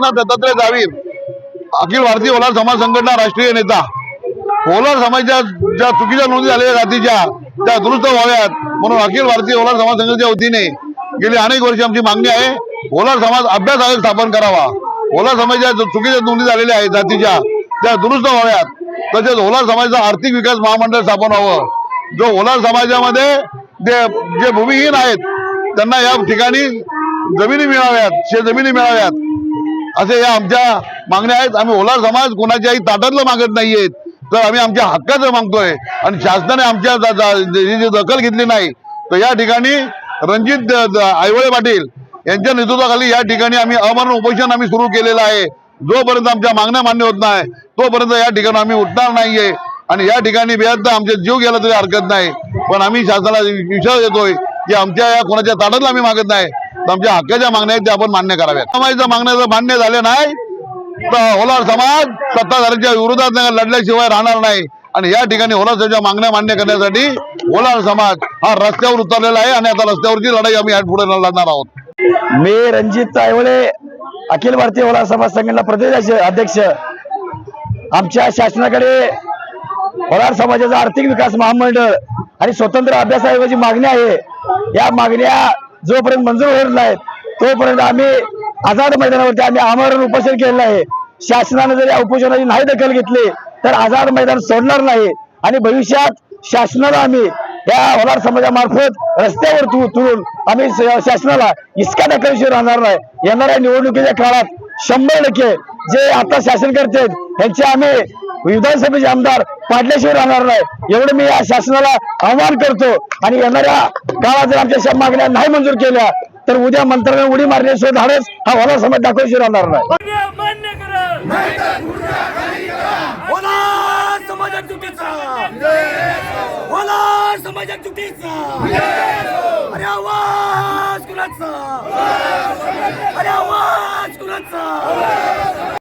कृष्णा दत्तात्रय जावीर, अखिल भारतीय ओलार समाज संघटना राष्ट्रीय नेता। ओलार समाजाच्या ज्या चुकीच्या नोंदी झालेल्या जातीच्या त्या दुरुस्त व्हाव्यात म्हणून अखिल भारतीय ओलार समाज संघटनेच्या वतीने गेली अनेक वर्षे आमची मागणी आहे, ओलार समाज अभ्यास आयोग स्थापन करावा। ओलार समाजाच्या चुकीच्या नोंदी झालेल्या आहेत जातीच्या त्या दुरुस्त व्हाव्यात। तसेच ओलार समाजाचा आर्थिक विकास महामंडळ स्थापन व्हावं। जो ओलार समाजामध्ये जे भूमिहीन आहेत त्यांना या ठिकाणी जमिनी मिळाव्यात, शेतजमिनी मिळाव्यात, असे या आमच्या मागण्या आहेत। आम्ही ओलार समाज कोणाच्याही ताटातलं मागत नाहीयेत, तर आम्ही आमच्या हक्काचं मागतोय आणि शासनाने आमच्या दखल घेतली नाही। तर या ठिकाणी रणजित आयवळे पाटील यांच्या नेतृत्वाखाली या ठिकाणी आम्ही अमरण उपोषण आम्ही सुरू केलेलं आहे। जोपर्यंत आमच्या मागण्या मान्य होत नाही तोपर्यंत या ठिकाणी आम्ही उठणार नाहीये आणि या ठिकाणी बेहद आमचे जीव गेला तरी हरकत नाही, पण आम्ही शासनाला विश्वास देतोय की आमच्या या कोणाच्या ताटातलं आम्ही मागत नाही, तर आमच्या हक्काच्या मागण्या आहेत त्या आपण मान्य कराव्यात। समाजाच्या मागण्या जर मान्य झाल्या नाही तर ओलार समाज सत्ताधाऱ्यांच्या विरोधात लढल्याशिवाय राहणार नाही आणि या ठिकाणी ओलार समाजाच्या मागण्या मान्य करण्यासाठी ओलार समाज हा रस्त्यावर उतरलेला आहे आणि आता रस्त्यावरची लढाई आम्ही पुढे लढणार आहोत। मी रणजित आयवळे, अखिल भारतीय ओलार समाज संघटना प्रदेश अध्यक्ष। आमच्या शासनाकडे ओलार समाजाचा आर्थिक विकास महामंडळ आणि स्वतंत्र अभ्यास आयोगाची मागणी आहे। या मागण्या जोपर्यंत मंजूर होत नाहीत तोपर्यंत आम्ही आझाद मैदानावरती आम्ही आमरण उपोषण केलेलं आहे। शासनाने जर या उपोषणाची नाही दखल घेतली तर आझाद मैदान सोडणार नाही आणि भविष्यात शासनाला आम्ही या ओलार समाजामार्फत रस्त्यावर उतरून आम्ही शासनाला इसका दखलशिवाय राहणार नाही। येणाऱ्या निवडणुकीच्या काळात 100% जे आता शासन करते त्यांचे आम्ही विधानसभेचे आमदार पाडल्याशिवाय राहणार नाही, एवढं मी या शासनाला आव्हान करतो। आणि येणाऱ्या काळात जर आमच्या मागण्या नाही मंजूर केल्या तर उद्या मंत्र्यांना उडी मारण्याशिवाय धाडस हा ओलार समाज दाखवशिवाय राहणार नाही। ओलार समाजात चुकीचा अरे आवाज कुणाचा, अरे आवाज कुणाचा।